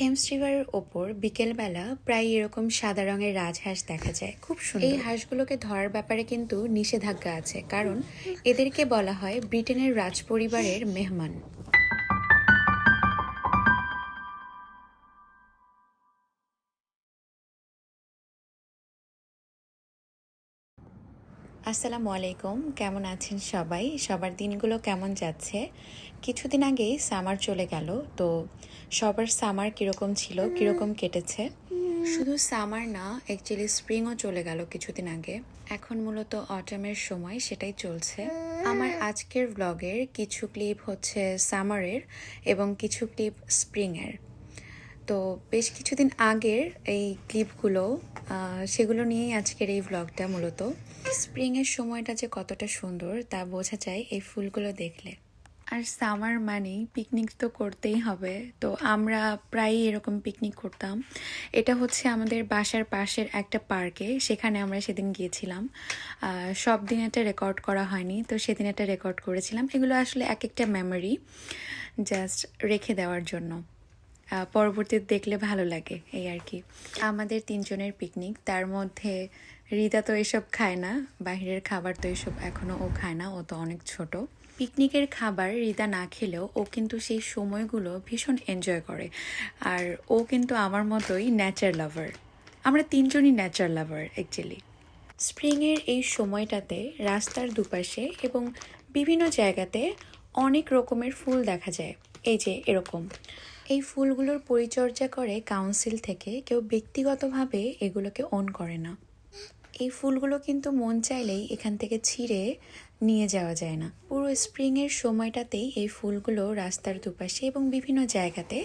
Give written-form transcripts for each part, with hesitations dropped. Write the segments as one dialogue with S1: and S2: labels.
S1: Thames রিভারের ওপর বিকেলবেলা প্রায় এরকম সাদা রঙের রাজহাঁস দেখা যায়, খুব সুন্দর। এই হাঁসগুলোকে ধরার ব্যাপারে কিন্তু নিষেধাজ্ঞা আছে, কারণ এদেরকে বলা হয় ব্রিটেনের রাজপরিবারের মেহমান। আসসালামু আলাইকুম, কেমন আছেন সবাই? সবার দিনগুলো কেমন যাচ্ছে? কিছুদিন আগেই সামার চলে গেল, তো সবার সামার কীরকম ছিল, কীরকম কেটেছে? শুধু সামার না, অ্যাকচুয়ালি স্প্রিংও চলে গেল কিছুদিন আগে। এখন মূলত অটামের সময়, সেটাই চলছে। আমার আজকের ব্লগের কিছু ক্লিপ হচ্ছে সামারের এবং কিছু ক্লিপ স্প্রিংয়ের। তো বেশ কিছুদিন আগের এই ক্লিপগুলো, সেগুলো নিয়েই আজকের এই ব্লগটা মূলত। স্প্রিংয়ের সময়টা যে কতটা সুন্দর তা বোঝা যায় এই ফুলগুলো দেখলে। আর সামার মানেই পিকনিক তো করতেই হবে, তো আমরা প্রায়ই এরকম পিকনিক করতাম। এটা হচ্ছে আমাদের বাসার পাশের একটা পার্কে, সেখানে আমরা সেদিন গিয়েছিলাম। সব দিন এটা রেকর্ড করা হয়নি, তো সেদিন এটা রেকর্ড করেছিলাম। এগুলো আসলে এক একটা মেমোরি, জাস্ট রেখে দেওয়ার জন্য, পরবর্তীতে দেখলে ভালো লাগে, এই আর কি। আমাদের তিনজনের পিকনিক, তার মধ্যে রিদা তো এসব খায় না, বাইরের খাবার তো এসব এখনও ও খায় না, ও তো অনেক ছোট। পিকনিকের খাবার রিদা না খেলেও ও কিন্তু সেই সময়গুলো ভীষণ এনজয় করে। আর ও কিন্তু আমার মতোই নেচার লাভার। আমরা তিনজনই নেচার লাভার অ্যাকচুয়ালি। স্প্রিংয়ের এই সময়টাতে রাস্তার দুপাশে এবং বিভিন্ন জায়গাতে অনেক রকমের ফুল দেখা যায়। এই যে এরকম, এই ফুলগুলোর পরিচর্যা করে কাউন্সিল থেকে, কেউ ব্যক্তিগতভাবে এগুলোকে ওন করে না। এই ফুলগুলো কিন্তু মন চাইলেই এখান থেকে ছিঁড়ে নিয়ে যাওয়া যায় না। পুরো স্প্রিংয়ের সময়টাতেই এই ফুলগুলো রাস্তার দুপাশে এবং বিভিন্ন জায়গাতে,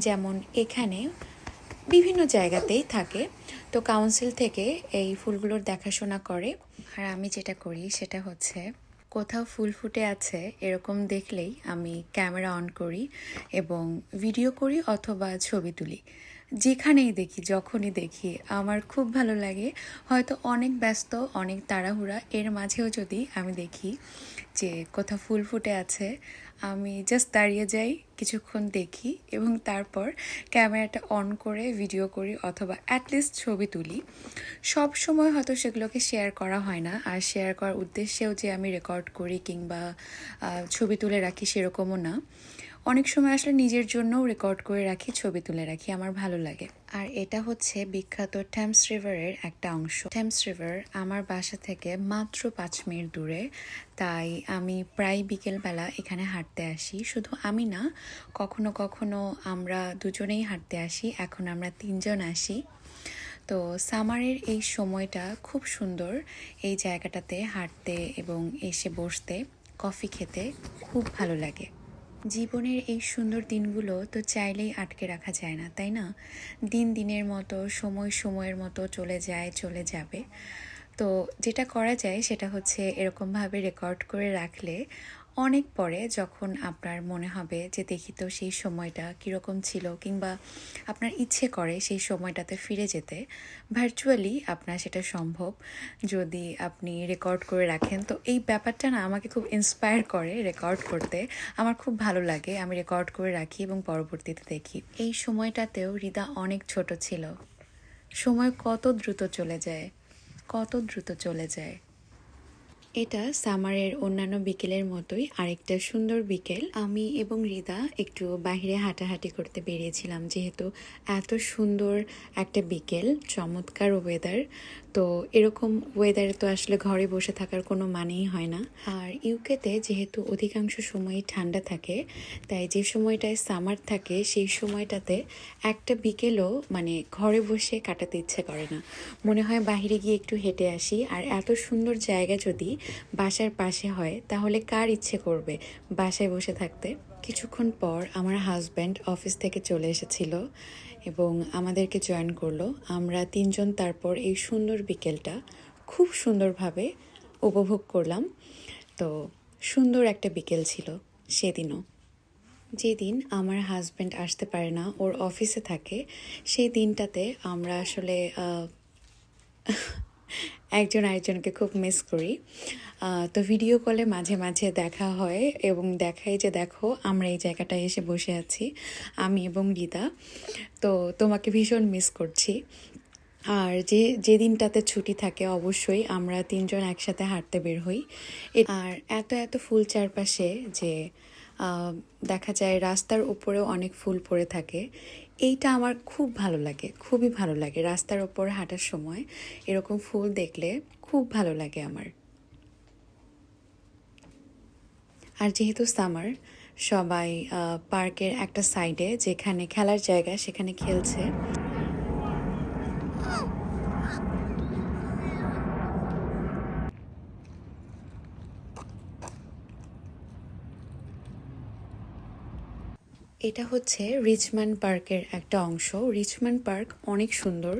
S1: যেমন এখানে বিভিন্ন জায়গাতেই থাকে। তো কাউন্সিল থেকে এই ফুলগুলোর দেখাশোনা করে। আর আমি যেটা করি সেটা হচ্ছে, কোথাও ফুল ফুটে আছে এরকম দেখলেই আমি ক্যামেরা অন করি এবং ভিডিও করি অথবা ছবি তুলি। যেখানেই দেখি, যখনই দেখি, আমার খুব ভালো লাগে। হয়তো অনেক ব্যস্ত, অনেক তাড়াহুড়া, এর মাঝেও যদি আমি দেখি যে কোথাও ফুল ফুটে আছে, আমি জাস্ট দাঁড়িয়ে যাই, কিছুক্ষণ দেখি এবং তারপর ক্যামেরাটা অন করে ভিডিও করি অথবা অ্যাটলিস্ট ছবি তুলি। সব সময় হয়তো সেগুলোকে শেয়ার করা হয় না, আর শেয়ার করার উদ্দেশ্যেও যে আমি রেকর্ড করি কিংবা ছবি তুলে রাখি সেরকমও না। অনেক সময় আসলে নিজের জন্যও রেকর্ড করে রাখি, ছবি তুলে রাখি, আমার ভালো লাগে। আর এটা হচ্ছে বিখ্যাত থেমস রিভারের একটা অংশ। থেমস রিভার আমার বাসা থেকে মাত্র 5 মিনিট দূরে, তাই আমি প্রায় বিকেলবেলা এখানে হাঁটতে আসি। শুধু আমি না, কখনো কখনো আমরা দুজনেই হাঁটতে আসি। এখন আমরা 3 জন আসি। তো সামারের এই সময়টা খুব সুন্দর, এই জায়গাটাতে হাঁটতে এবং এসে বসতে, কফি খেতে খুব ভালো লাগে। জীবনের এই সুন্দর দিনগুলো তো চাইলেই আটকে রাখা যায় না, তাই না? দিন দিনের মতো, সময় সময়ের মতো চলে যায়, চলে যাবে। তো যেটা করা যায় সেটা হচ্ছে এরকমভাবে রেকর্ড করে রাখলে অনেক পরে যখন আপনার মনে হবে যে দেখি তো সেই সময়টা কীরকম ছিল, কিংবা আপনার ইচ্ছে করে সেই সময়টাতে ফিরে যেতে, ভার্চুয়ালি আপনার সেটা সম্ভব যদি আপনি রেকর্ড করে রাখেন। তো এই ব্যাপারটা না আমাকে খুব ইন্সপায়ার করে রেকর্ড করতে। আমার খুব ভালো লাগে, আমি রেকর্ড করে রাখি এবং পরবর্তীতে দেখি। এই সময়টাতেও রিদা অনেক ছোট ছিল। সময় কত দ্রুত চলে যায়, কত দ্রুত চলে যায়। এটা সামারের অন্যান্য বিকেলের মতোই আরেকটা সুন্দর বিকেল। আমি এবং রিদা একটু বাইরে হাঁটাহাঁটি করতে বেরিয়েছিলাম, যেহেতু এত সুন্দর একটা বিকেল, চমৎকার ওয়েদার। তো এরকম ওয়েদারে তো আসলে ঘরে বসে থাকার কোনো মানেই হয় না। আর ইউকেতে যেহেতু অধিকাংশ সময়ই ঠান্ডা থাকে, তাই যে সময়টায় সামার থাকে সেই সময়টাতে একটা বিকেলও মানে ঘরে বসে কাটাতে ইচ্ছে করে না। মনে হয় বাইরে গিয়ে একটু হেঁটে আসি। আর এত সুন্দর জায়গা যদি বাসার পাশে হয়, তাহলে কার ইচ্ছে করবে বাসায় বসে থাকতে? কিছুক্ষণ পর আমার হাজব্যান্ড অফিস থেকে চলে এসেছিল এবং আমাদেরকে জয়েন করলো। আমরা 3 জন তারপর এই সুন্দর বিকেলটা খুব সুন্দরভাবে উপভোগ করলাম। তো সুন্দর একটা বিকেল ছিল সেদিনও। যেদিন আমার হাজব্যান্ড আসতে পারে না, ওর অফিসে থাকে, সেই দিনটাতে আমরা আসলে একজন আরেকজনকে খুব মিস করি। তো ভিডিও কলে মাঝে মাঝে দেখা হয় এবং দেখাই যে দেখো আমরা এই জায়গাটায় এসে বসে আছি আমি এবং রিতা। তো তোমাকে ভীষণ মিস করছি। আর যে দিনটাতে ছুটি থাকে অবশ্যই আমরা তিনজন একসাথে হাঁটতে বের হই। আর এত এত ফুল চারপাশে যে দেখা যায় রাস্তার উপরেও অনেক ফুল পড়ে থাকে। এইটা আমার খুব ভালো লাগে, খুবই ভালো লাগে। রাস্তার ওপর হাঁটার সময় এরকম ফুল দেখলে খুব ভালো লাগে আমার। আর যেহেতু সামার, সবাই পার্কের একটা সাইডে যেখানে খেলার জায়গা সেখানে খেলছে। এটা হচ্ছে রিচমন্ড পার্কের একটা অংশ। রিচমন্ড পার্ক অনেক সুন্দর।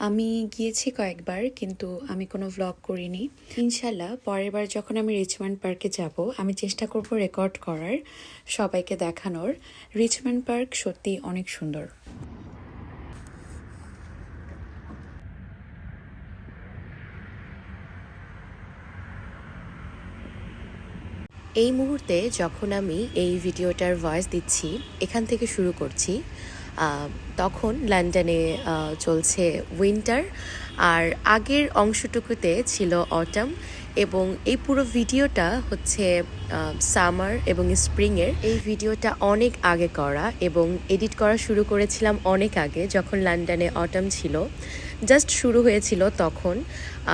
S1: আমি গিয়েছি কয়েকবার, কিন্তু আমি কোনো ভ্লগ করিনি। ইনশাল্লাহ পরের বার যখন আমি রিচমন্ড পার্কে যাব আমি চেষ্টা করব রেকর্ড করার, সবাইকে দেখানোর। রিচমন্ড পার্ক সত্যি অনেক সুন্দর। এই মুহূর্তে যখন আমি এই ভিডিওটার ভয়েস দিচ্ছি, এখান থেকে শুরু করছি, তখন লন্ডনে চলছে উইন্টার, আর আগের অংশটুকুতে ছিল অটাম, এবং এই পুরো ভিডিওটা হচ্ছে সামার এবং স্প্রিংয়ের। এই ভিডিওটা অনেক আগে করা এবং এডিট করা শুরু করেছিলাম অনেক আগে, যখন লন্ডনে অটাম ছিল, জাস্ট শুরু হয়েছিল তখন।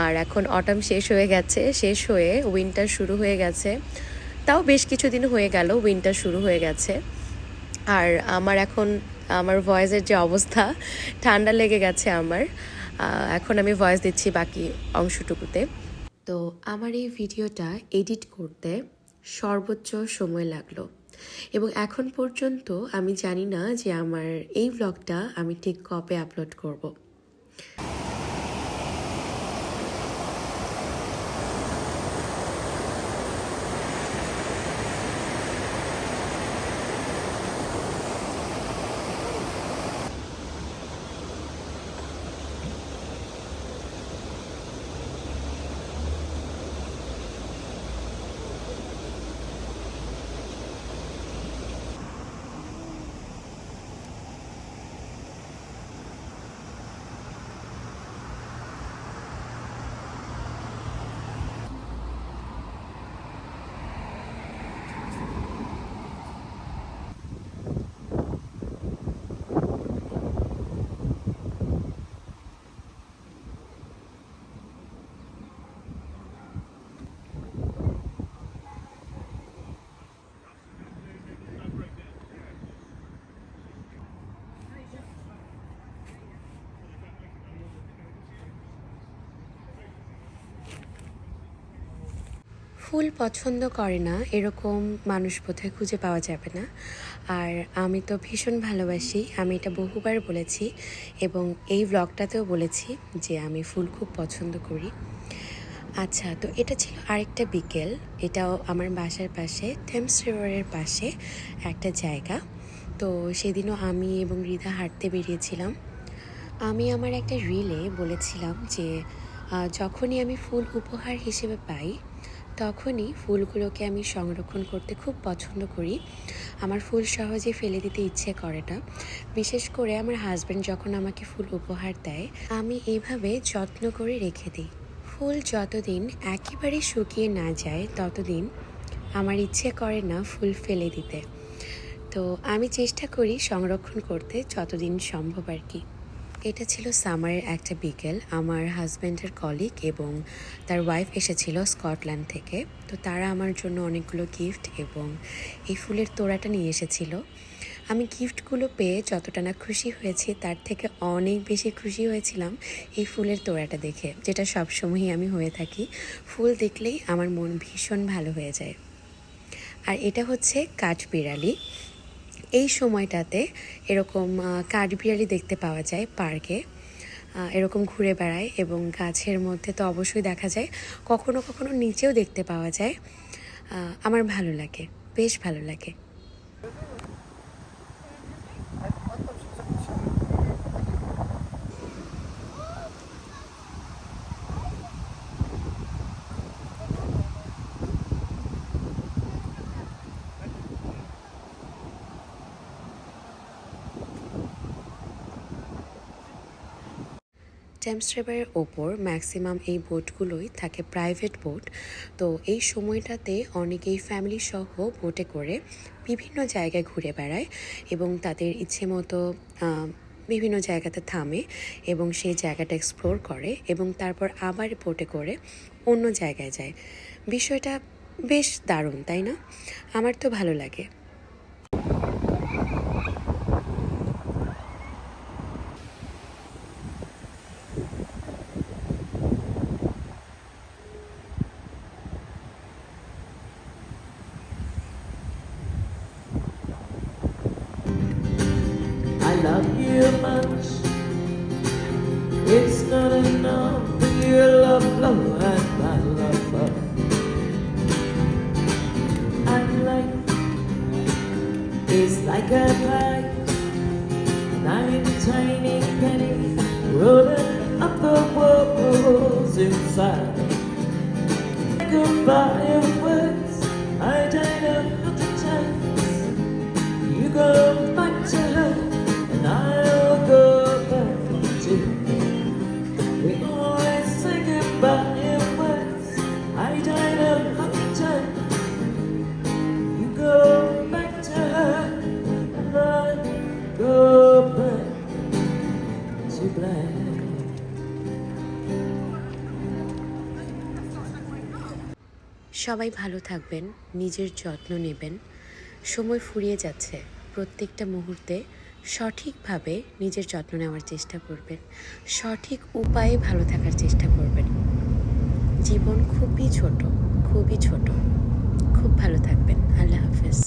S1: আর এখন অটাম শেষ হয়ে গেছে, শেষ হয়ে উইন্টার শুরু হয়ে গেছে। তাও বেশ কিছুদিন হয়ে গেল উইন্টার শুরু হয়ে গেছে। আর আমার ভয়েসের যে অবস্থা, ঠান্ডা লেগে গেছে আমার। এখন আমি ভয়েস দিচ্ছি বাকি অংশটুকুতে। তো আমার এই ভিডিওটা এডিট করতে সর্বোচ্চ সময় লাগলো, এবং এখন পর্যন্ত আমি জানি না যে আমার এই ভ্লগটা আমি ঠিক কবে আপলোড করব। ফুল পছন্দ করে না এরকম মানুষ বোধহয় খুঁজে পাওয়া যাবে না। আর আমি তো ভীষণ ভালোবাসি, আমি এটা বহুবার বলেছি এবং এই ব্লগটাতেও বলেছি যে আমি ফুল খুব পছন্দ করি। আচ্ছা, তো এটা ছিল আরেকটা বিকেল। এটাও আমার বাসার পাশে, টেমস রিভারের পাশে একটা জায়গা। তো সেদিনও আমি এবং রিধা হাঁটতে বেরিয়েছিলাম। আমি আমার একটা রিলে বলেছিলাম যে যখনই আমি ফুল উপহার হিসেবে পাই তখনই ফুলগুলোকে আমি সংরক্ষণ করতে খুব পছন্দ করি। আমার ফুল সহজে ফেলে দিতে ইচ্ছে করে না। বিশেষ করে আমার হাজব্যান্ড যখন আমাকে ফুল উপহার দেয়, আমি এইভাবে যত্ন করে রেখে দিই। ফুল যতদিন একেবারে শুকিয়ে না যায় ততদিন আমার ইচ্ছে করে না ফুল ফেলে দিতে। তো আমি চেষ্টা করি সংরক্ষণ করতে যতদিন সম্ভব আর কি। এটা ছিল সামারের একটা বিকেল। আমার হাজব্যান্ডের কলিগ এবং তার ওয়াইফ এসেছিল স্কটল্যান্ড থেকে। তো তারা আমার জন্য অনেকগুলো গিফট এবং এই ফুলের তোড়াটা নিয়ে এসেছিল। আমি গিফটগুলো পেয়ে যতটা না খুশি হয়েছি, তার থেকে অনেক বেশি খুশি হয়েছিলাম এই ফুলের তোড়াটা দেখে, যেটা সবসময়ই আমি হয়ে থাকি। ফুল দেখলেই আমার মন ভীষণ ভালো হয়ে যায়। আর এটা হচ্ছে কাঠবিড়ালি। এই সময়টাতে এরকম কাঠবিড়ালি দেখতে পাওয়া যায় পার্কে, এরকম ঘুরে বেড়ায় এবং গাছের মধ্যে তো অবশ্যই দেখা যায়, কখনো কখনো নিচেও দেখতে পাওয়া যায়। আমার ভালো লাগে, বেশ ভালো লাগে। টেমস রিভারের ওপর ম্যাক্সিমাম এই বোটগুলোই থাকে প্রাইভেট বোট। তো এই সময়টাতে অনেকেই ফ্যামিলি সহ বোটে করে বিভিন্ন জায়গায় ঘুরে বেড়ায় এবং তাদের ইচ্ছে মতো বিভিন্ন জায়গাতে থামে এবং সেই জায়গাটা এক্সপ্লোর করে এবং তারপর আবার বোটে করে অন্য জায়গায় যায়। বিষয়টা বেশ দারুণ, তাই না? আমার তো ভালো লাগে।
S2: I love you much. It's not enough for your love, love, and my love, love. And life is like a pie, and I'm a tiny penny rolling up the walls inside. Goodbye words, I died 100 times. You go back to her, and I'll go back too. We always say goodbye in words. I died 100 times. You go back to her, and I'll go back to black.
S1: সবাই ভালো থাকবেন, নিজের যত্ন নেবেন। সময় ফুরিয়ে যাচ্ছে, প্রত্যেকটা মুহূর্তে সঠিকভাবে নিজের যত্ন নেওয়ার চেষ্টা করবেন, সঠিক উপায়ে ভালো থাকার চেষ্টা করবেন। জীবন খুবই ছোট, খুবই ছোট। খুব ভালো থাকবেন। আল্লাহ হাফেজ।